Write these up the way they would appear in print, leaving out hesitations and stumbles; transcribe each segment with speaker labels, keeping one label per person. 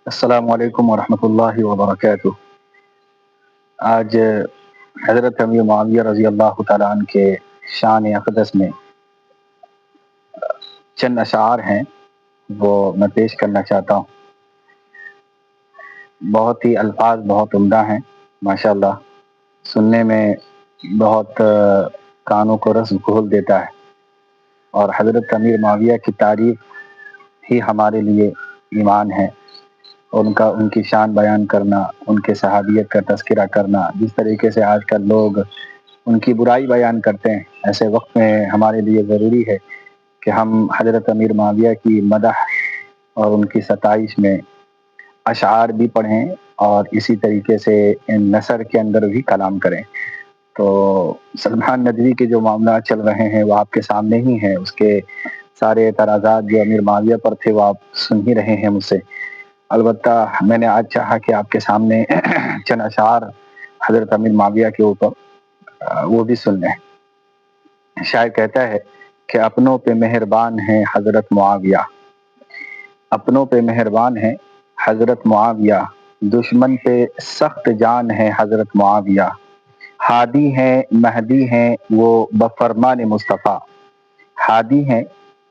Speaker 1: السلام علیکم ورحمۃ اللہ وبرکاتہ۔ آج حضرت امیر معاویہ رضی اللہ تعالیٰ عنہ کے شان اقدس میں چند اشعار ہیں، وہ میں پیش کرنا چاہتا ہوں۔ بہت ہی الفاظ بہت عمدہ ہیں ماشاءاللہ، سننے میں بہت کانوں کو رس گھول دیتا ہے، اور حضرت امیر معاویہ کی تعریف ہی ہمارے لیے ایمان ہے۔ ان کی شان بیان کرنا، ان کے صحابیت کا تذکرہ کرنا، جس طریقے سے آج کل لوگ ان کی برائی بیان کرتے ہیں، ایسے وقت میں ہمارے لیے ضروری ہے کہ ہم حضرت امیر معاویہ کی مدح اور ان کی ستائش میں اشعار بھی پڑھیں، اور اسی طریقے سے ان نثر کے اندر بھی کلام کریں۔ تو سلمان ندوی کے جو معاملات چل رہے ہیں وہ آپ کے سامنے ہی ہیں، اس کے سارے اعتراضات جو امیر معاویہ پر تھے وہ آپ سن ہی رہے ہیں مجھ سے۔ البتہ میں نے آج چاہا کہ آپ کے سامنے چند اشعار حضرت امیر معاویہ کے اوپر وہ بھی سن لیں۔ شاعر کہتا ہے کہ اپنوں پہ مہربان ہیں حضرت معاویہ، اپنوں پہ مہربان ہیں حضرت معاویہ، دشمن پہ سخت جان ہے حضرت معاویہ، ہادی ہیں مہدی ہیں وہ بفرمان مصطفیٰ، ہادی ہیں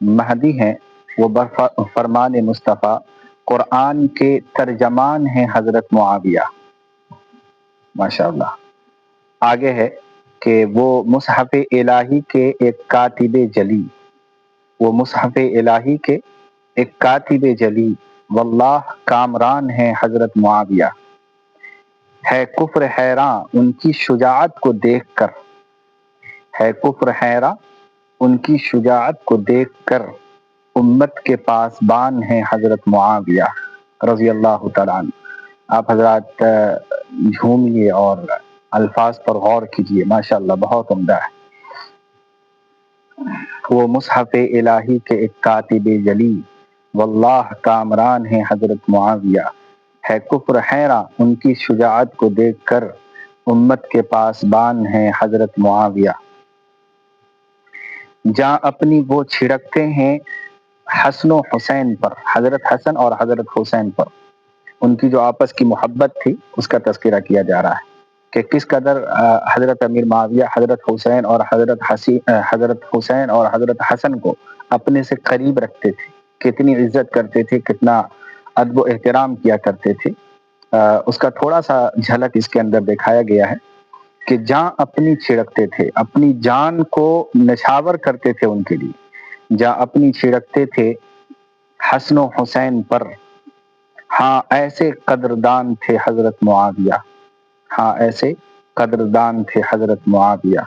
Speaker 1: مہدی ہیں وہ بفرمان مصطفیٰ، قرآن کے ترجمان ہیں حضرت معاویہ۔ ماشاءاللہ۔ آگے ہے کہ وہ مصحف الہی کے ایک کاتب جلی، وہ مصحف الہی کے ایک کاتب جلی، واللہ کامران ہیں حضرت معاویہ، ہے کفر حیراں ان کی شجاعت کو دیکھ کر، ہے کفر حیراں ان کی شجاعت کو دیکھ کر، امت کے پاسبان ہیں حضرت معاویہ رضی اللہ تعالیٰ عنہ۔ آپ حضرات جھومیے اور الفاظ پر غور کیجیے، ماشاءاللہ بہت عمدہ ہے۔ وہ مصحف الہی کے ایک کاتب جلی، واللہ کامران ہیں حضرت معاویہ، ہے کفر حیراں ان کی شجاعت کو دیکھ کر، امت کے پاسبان ہیں حضرت معاویہ۔ جہاں اپنی وہ چھڑکتے ہیں حسن و حسین پر، حضرت حسن اور حضرت حسین پر، ان کی جو آپس کی محبت تھی اس کا تذکرہ کیا جا رہا ہے کہ کس قدر حضرت امیر معاویہ حضرت حسین اور حضرت حسین اور حضرت حسن کو اپنے سے قریب رکھتے تھے، کتنی عزت کرتے تھے، کتنا ادب و احترام کیا کرتے تھے۔ اس کا تھوڑا سا جھلک اس کے اندر دکھایا گیا ہے کہ جاں اپنی چھڑکتے تھے، اپنی جان کو نچھاور کرتے تھے ان کے لیے، جاں اپنی چھڑکتے تھے حسن و حسین پر، ہاں ایسے قدردان تھے حضرت معاویہ، ہاں ایسے قدردان تھے حضرت معاویہ،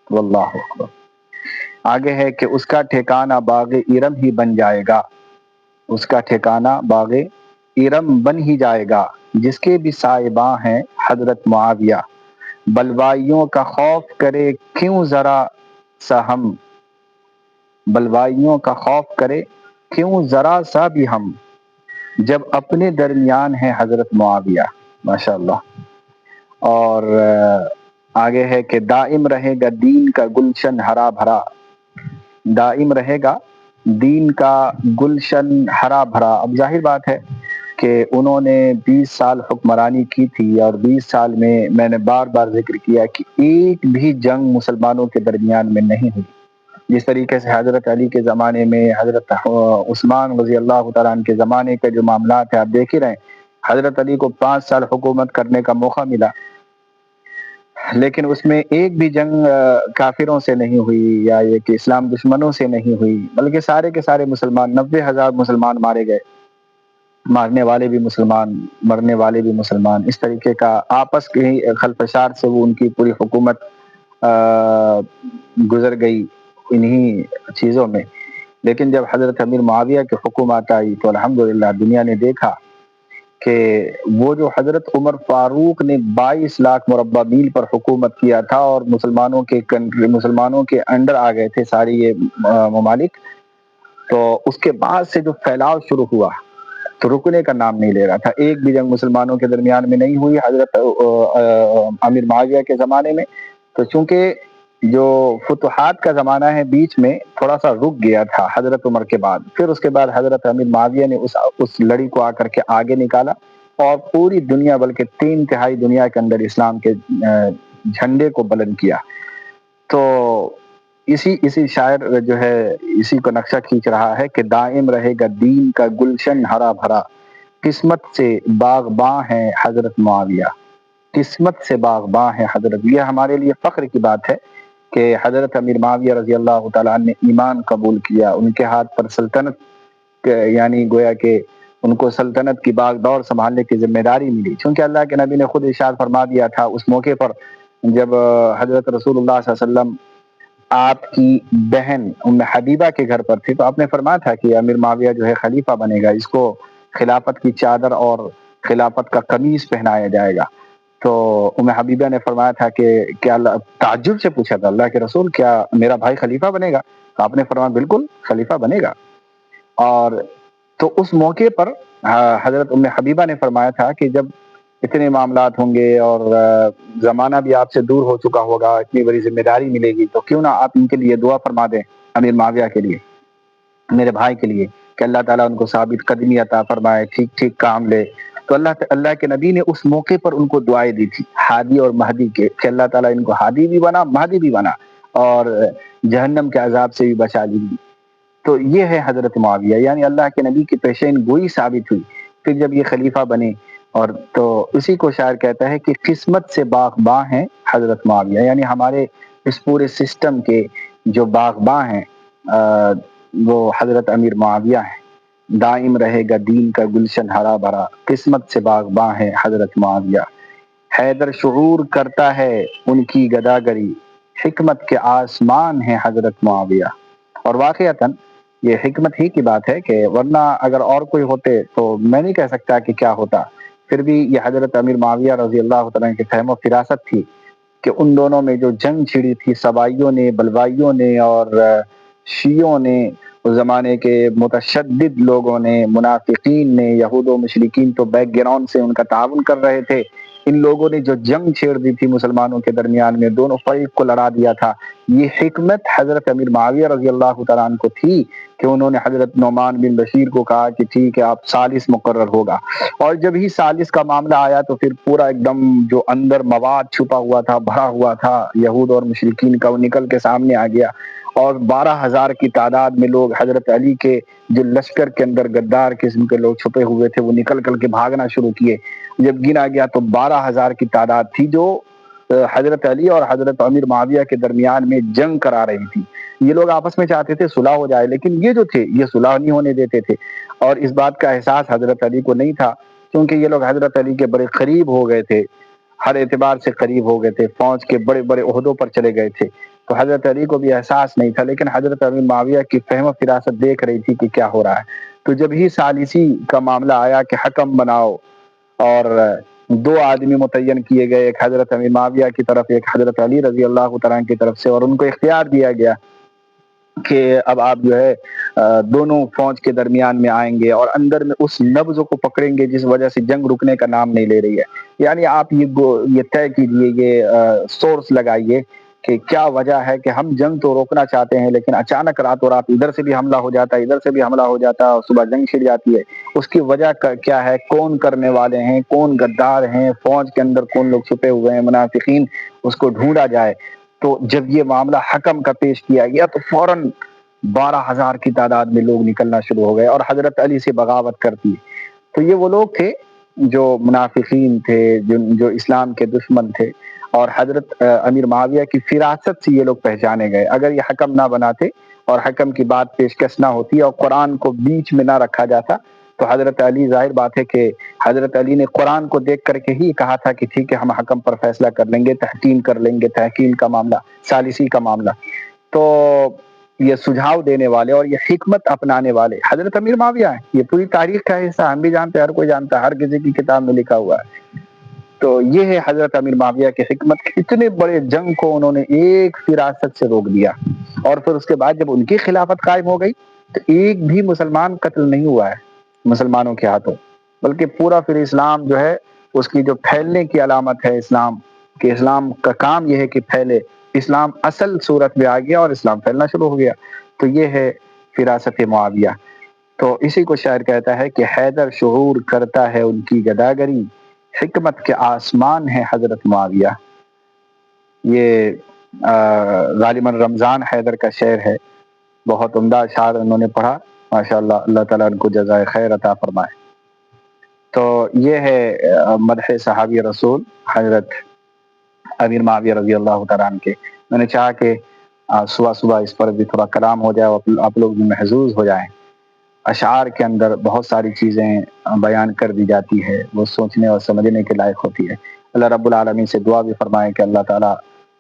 Speaker 1: واللہ اکبر۔ آگے ہے کہ اس کا ٹھکانہ باغ ارم ہی بن جائے گا، اس کا ٹھکانہ باغ ارم بن ہی جائے گا، جس کے بھی صاحباں ہیں حضرت معاویہ، بلوائیوں کا خوف کرے کیوں ذرا سا ہم، بلوائیوں کا خوف کرے کیوں ذرا سا بھی ہم، جب اپنے درمیان ہے حضرت معاویہ۔ ماشاءاللہ۔ اور آگے ہے کہ دائم رہے گا دین کا گلشن ہرا بھرا، دائم رہے گا دین کا گلشن ہرا بھرا۔ اب ظاہر بات ہے کہ انہوں نے 20 سال حکمرانی کی تھی، اور 20 سال میں نے بار بار ذکر کیا کہ ایک بھی جنگ مسلمانوں کے درمیان میں نہیں ہوئی۔ جس طریقے سے حضرت علی کے زمانے میں، حضرت عثمان رضی اللہ تعالیٰ عنہ کے زمانے کے جو معاملات ہیں آپ دیکھ ہی رہے ہیں، حضرت علی کو 5 سال حکومت کرنے کا موقع ملا، لیکن اس میں ایک بھی جنگ کافروں سے نہیں ہوئی، یا یہ کہ اسلام دشمنوں سے نہیں ہوئی، بلکہ سارے کے سارے مسلمان، 90,000 مسلمان مارے گئے، مارنے والے بھی مسلمان، مرنے والے بھی مسلمان۔ اس طریقے کا آپس کے ہی خلفشار سے وہ ان کی پوری حکومت گزر گئی انہی چیزوں میں۔ لیکن جب حضرت امیر معاویہ کی حکومت آئی تو الحمدللہ دنیا نے دیکھا کہ وہ جو حضرت عمر فاروق نے 22 لاکھ مربع میل پر حکومت کیا تھا، اور مسلمانوں کے انڈر آ گئے تھے ساری یہ ممالک، تو اس کے بعد سے جو پھیلاؤ شروع ہوا تو رکنے کا نام نہیں لے رہا تھا۔ ایک بھی جنگ مسلمانوں کے درمیان میں نہیں ہوئی حضرت امیر معاویہ کے زمانے میں۔ تو چونکہ جو فتوحات کا زمانہ ہے بیچ میں تھوڑا سا رک گیا تھا حضرت عمر کے بعد، پھر اس کے بعد حضرت امیر معاویہ نے اس لڑی کو آ کر کے آگے نکالا، اور پوری دنیا بلکہ 3/4 دنیا کے اندر اسلام کے جھنڈے کو بلند کیا۔ تو اسی شاعر جو ہے اسی کو نقشہ کھینچ رہا ہے کہ دائم رہے گا دین کا گلشن ہرا بھرا، قسمت سے باغباں ہے حضرت معاویہ، قسمت سے باغباں ہے حضرت۔ یہ ہمارے لیے فخر کی بات ہے کہ حضرت امیر معاویہ رضی اللہ تعالیٰ عنہ نے ایمان قبول کیا، ان کے ہاتھ پر سلطنت یعنی گویا کہ ان کو سلطنت کی باغ دور سنبھالنے کی ذمہ داری ملی، چونکہ اللہ کے نبی نے خود ارشاد فرما دیا تھا اس موقع پر جب حضرت رسول اللہ صلی اللہ علیہ وسلم آپ کی بہن ام حبیبہ کے گھر پر تھی، تو آپ نے فرمایا تھا کہ امیر معاویہ جو ہے خلیفہ بنے گا، اس کو خلافت کی چادر اور خلافت کا قمیص پہنایا جائے گا۔ تو ام حبیبہ نے فرمایا تھا کہ کیا اللہ، تعجب سے پوچھا تھا اللہ کے رسول کیا میرا بھائی خلیفہ بنے گا؟ تو آپ نے فرمایا بالکل خلیفہ بنے گا۔ اور تو اس موقع پر حضرت ام حبیبہ نے فرمایا تھا کہ جب اتنے معاملات ہوں گے اور زمانہ بھی آپ سے دور ہو چکا ہوگا، اتنی بڑی ذمہ داری ملے گی، تو کیوں نہ آپ ان کے لیے دعا فرما دیں، امیر معاویہ کے لیے، میرے بھائی کے لیے، کہ اللہ تعالیٰ ان کو ثابت قدمی عطا فرمائے، ٹھیک ٹھیک کام لے۔ تو اللہ کے نبی نے اس موقع پر ان کو دعائیں دی تھی ہادی اور مہدی کے، کہ اللہ تعالیٰ ان کو ہادی بھی بنا، مہدی بھی بنا، اور جہنم کے عذاب سے بھی بچا لی۔ تو یہ ہے حضرت معاویہ، یعنی اللہ کے نبی کی پیشین گوئی ثابت ہوئی، پھر جب یہ خلیفہ بنے، اور تو اسی کو شاعر کہتا ہے کہ قسمت سے باغباں ہیں حضرت معاویہ، یعنی ہمارے اس پورے سسٹم کے جو باغباں ہیں وہ حضرت امیر معاویہ ہیں۔ دائم رہے گا دین کا گلشن ہرا بھرا، قسمت سے باغباں ہے حضرت معاویہ، حیدر شعور کرتا ہے ان کی گداگری، حکمت کے آسمان ہے حضرت معاویہ۔ اور واقعتاً یہ حکمت ہی کی بات ہے، کہ ورنہ اگر اور کوئی ہوتے تو میں نہیں کہہ سکتا کہ کیا ہوتا، پھر بھی یہ حضرت امیر معاویہ رضی اللہ تعالیٰ کی فہم و فراست تھی کہ ان دونوں میں جو جنگ چھڑی تھی، سبائیوں نے، بلوائیوں نے اور شیعوں نے، اس زمانے کے متشدد لوگوں نے، منافقین نے، یہود و مشرکین تو بیک گراؤنڈ سے ان کا تعاون کر رہے تھے، ان لوگوں نے جو جنگ چھیڑ دی تھی مسلمانوں کے درمیان میں، دونوں فریق کو لڑا دیا تھا، یہ حکمت حضرت امیر معاویہ رضی اللہ تعالیٰ عنہ کو تھی کہ انہوں نے حضرت نعمان بن بشیر کو کہا کہ ٹھیک ہے آپ ثالث مقرر ہوگا، اور جب ہی ثالث کا معاملہ آیا تو پھر پورا ایک دم جو اندر مواد چھپا ہوا تھا، بھرا ہوا تھا یہود اور مشرکین کا، وہ نکل کے سامنے آ گیا، اور 12,000 کی تعداد میں لوگ حضرت علی کے جو لشکر کے اندر غدار قسم کے لوگ چھپے ہوئے تھے وہ نکل کر کے بھاگنا شروع کیے۔ جب گنا گیا تو 12,000 کی تعداد تھی جو حضرت علی اور حضرت امیر معاویہ کے درمیان میں جنگ کرا رہی تھی۔ یہ لوگ آپس میں چاہتے تھے صلح ہو جائے، لیکن یہ جو تھے یہ صلح نہیں ہونے دیتے تھے، اور اس بات کا احساس حضرت علی کو نہیں تھا، کیونکہ یہ لوگ حضرت علی کے بڑے قریب ہو گئے تھے، ہر اعتبار سے قریب ہو گئے تھے، فوج کے بڑے بڑے عہدوں پر چلے گئے تھے، تو حضرت علی کو بھی احساس نہیں تھا، لیکن حضرت امیر معاویہ کی فہم و فراست دیکھ رہی تھی کہ کیا ہو رہا ہے۔ تو جب ہی ثالثی کا معاملہ آیا کہ حکم بناؤ، اور 2 آدمی متعین کیے گئے، ایک حضرت امیر معاویہ کی طرف، ایک حضرت علی رضی اللہ تعالیٰ کی طرف سے، اور ان کو اختیار دیا گیا کہ اب آپ جو ہے دونوں فوج کے درمیان میں آئیں گے، اور اندر میں اس نبض کو پکڑیں گے جس وجہ سے جنگ رکنے کا نام نہیں لے رہی ہے، یعنی آپ یہ طے کیجئے، یہ سورس لگائیے کہ کیا وجہ ہے کہ ہم جنگ تو روکنا چاہتے ہیں، لیکن اچانک راتوں رات ادھر سے بھی حملہ ہو جاتا ہے، ادھر سے بھی حملہ ہو جاتا ہے، اور صبح جنگ چھڑ جاتی ہے۔ اس کی وجہ کیا ہے، کون کرنے والے ہیں، کون غدار ہیں، فوج کے اندر کون لوگ چھپے ہوئے ہیں منافقین، اس کو ڈھونڈا جائے۔ تو جب یہ معاملہ حکم کا پیش کیا گیا تو فوراً 12,000 کی تعداد میں لوگ نکلنا شروع ہو گئے اور حضرت علی سے بغاوت کر دی۔ تو یہ وہ لوگ تھے جو منافقین تھے، جو اسلام کے دشمن تھے، اور حضرت امیر معاویہ کی فراست سے یہ لوگ پہچانے گئے۔ اگر یہ حکم نہ بناتے اور حکم کی بات پیشکش نہ ہوتی اور قرآن کو بیچ میں نہ رکھا جاتا تو حضرت علی، ظاہر بات ہے کہ حضرت علی نے قرآن کو دیکھ کر کے ہی کہا تھا کہ ٹھیک ہے ہم حکم پر فیصلہ کر لیں گے، تحکیم کر لیں گے، تحکیم کا معاملہ، ثالثی کا معاملہ۔ تو یہ سجھاؤ دینے والے اور یہ حکمت اپنانے والے حضرت امیر معاویہ ہیں، یہ پوری تاریخ کا حصہ، ہم بھی جانتے ہیں، ہر کوئی جانتا ہے، ہر کسی کی کتاب میں لکھا ہوا ہے۔ تو یہ ہے حضرت امیر معاویہ کی حکمت، اتنے بڑے جنگ کو انہوں نے ایک فراست سے روک دیا، اور پھر اس کے بعد جب ان کی خلافت قائم ہو گئی تو ایک بھی مسلمان قتل نہیں ہوا ہے مسلمانوں کے ہاتھوں، بلکہ پورا پھر اسلام جو ہے اس کی جو پھیلنے کی علامت ہے اسلام، کہ اسلام کا کام یہ ہے کہ پھیلے، اسلام اصل صورت میں آ گیا اور اسلام پھیلنا شروع ہو گیا۔ تو یہ ہے فراست معاویہ۔ تو اسی کو شاعر کہتا ہے کہ حیدر شعور کرتا ہے ان کی گداگری، حکمت کے آسمان ہے حضرت معاویہ۔ یہ غالباً رمضان حیدر کا شعر ہے، بہت عمدہ اشعار انہوں نے پڑھا، ماشاءاللہ، اللہ تعالیٰ ان کو جزائے خیر عطا فرمائے۔ تو یہ ہے مدح صحابی رسول حضرت امیر معاویہ رضی اللہ تعالیٰ عنہ کے۔ میں نے چاہا کہ صبح صبح اس پر بھی تھوڑا کلام ہو جائے اور آپ لوگ بھی محظوظ ہو جائیں۔ اشعار کے اندر بہت ساری چیزیں بیان کر دی جاتی ہے، وہ سوچنے اور سمجھنے کے لائق ہوتی ہے۔ اللہ رب العالمین سے دعا بھی فرمائے کہ اللہ تعالیٰ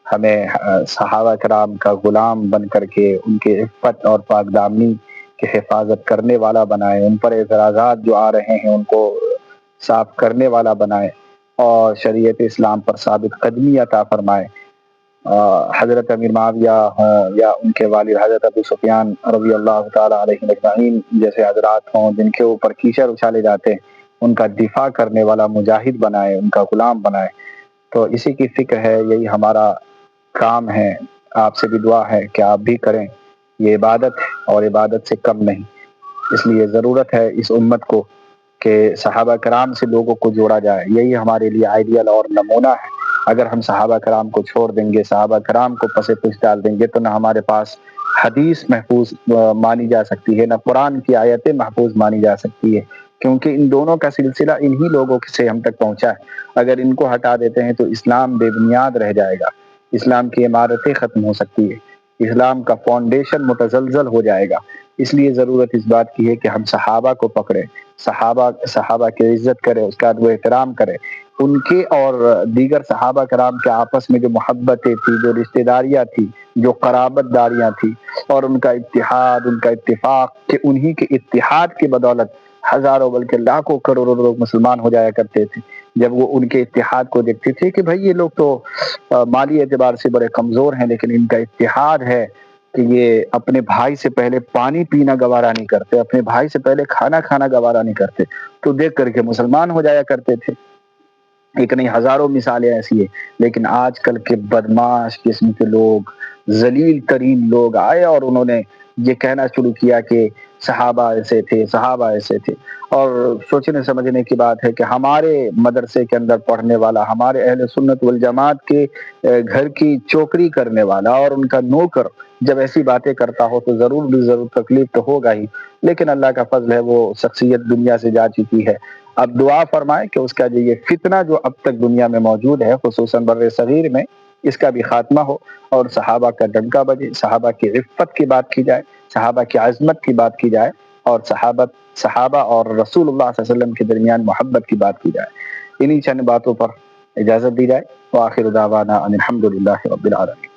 Speaker 1: ہمیں صحابہ کرام کا غلام بن کر کے ان کے عفت اور پاک دامنی کی حفاظت کرنے والا بنائے، ان پر اعتراضات جو آ رہے ہیں ان کو صاف کرنے والا بنائے اور شریعت اسلام پر ثابت قدمی عطا فرمائے۔ حضرت امیر معاویہ ہوں یا ان کے والد حضرت ابو سفیان رضی اللہ تعالیٰ علیہ اجمعین جیسے حضرات ہوں جن کے اوپر کیچڑ اچھالے جاتے ہیں، ان کا دفاع کرنے والا مجاہد بنائے، ان کا غلام بنائے۔ تو اسی کی فکر ہے، یہی ہمارا کام ہے۔ آپ سے بھی دعا ہے کہ آپ بھی کریں، یہ عبادت ہے اور عبادت سے کم نہیں۔ اس لیے ضرورت ہے اس امت کو کہ صحابہ کرام سے لوگوں کو جوڑا جائے، یہی ہمارے لیے آئیڈیل اور نمونہ ہے۔ اگر ہم صحابہ کرام کو چھوڑ دیں گے، صحابہ کرام کو پس پش ڈال دیں گے، تو نہ ہمارے پاس حدیث محفوظ مانی جا سکتی ہے، نہ قرآن کی آیتیں محفوظ مانی جا سکتی ہے، کیونکہ ان دونوں کا سلسلہ انہی لوگوں سے ہم تک پہنچا ہے۔ اگر ان کو ہٹا دیتے ہیں تو اسلام بے بنیاد رہ جائے گا، اسلام کی عمارتیں ختم ہو سکتی ہے، اسلام کا فاؤنڈیشن متزلزل ہو جائے گا۔ اس لیے ضرورت اس بات کی ہے کہ ہم صحابہ کو پکڑیں، صحابہ کی عزت کریں، اس کا ادب و احترام کریں، ان کے اور دیگر صحابہ کرام کے آپس میں جو محبتیں تھی، جو رشتہ داریاں تھی، جو قرابت داریاں تھی، اور ان کا اتحاد، ان کا اتفاق، کہ انہی کے اتحاد کی بدولت ہزاروں بلکہ لاکھوں کروڑوں لوگ مسلمان ہو جایا کرتے تھے، جب وہ ان کے اتحاد کو دیکھتے تھے کہ بھائی یہ لوگ تو مالی اعتبار سے بڑے کمزور ہیں، لیکن ان کا اتحاد ہے کہ یہ اپنے بھائی سے پہلے پانی پینا گوارا نہیں کرتے، اپنے بھائی سے پہلے کھانا کھانا گوارا نہیں کرتے، تو دیکھ کر کے مسلمان ہو جایا کرتے تھے۔ ایک نہیں ہزاروں مثالیں ایسی ہیں۔ لیکن آج کل کے بدماش قسم کے لوگ، ذلیل ترین لوگ آئے اور انہوں نے یہ کہنا شروع کیا کہ صحابہ ایسے تھے، صحابہ ایسے تھے۔ اور سوچنے سمجھنے کی بات ہے کہ ہمارے مدرسے کے اندر پڑھنے والا، ہمارے اہل سنت والجماعت کے گھر کی چوکری کرنے والا اور ان کا نوکر جب ایسی باتیں کرتا ہو تو ضرور تکلیف تو ہوگا ہی، لیکن اللہ کا فضل ہے وہ شخصیت دنیا سے جا چکی ہے۔ اب دعا فرمائے کہ اس کا جو یہ فتنہ جو اب تک دنیا میں موجود ہے، خصوصاً بر صغیر میں، اس کا بھی خاتمہ ہو اور صحابہ کا ڈنکا بجے، صحابہ کی عفت کی بات کی جائے، صحابہ کی عظمت کی بات کی جائے، اور صحابہ اور رسول اللہ صلی اللہ علیہ وسلم کے درمیان محبت کی بات کی جائے۔ انہی چند باتوں پر اجازت دی جائے۔ وآخر دعوانا ان الحمد للہ رب العالمین۔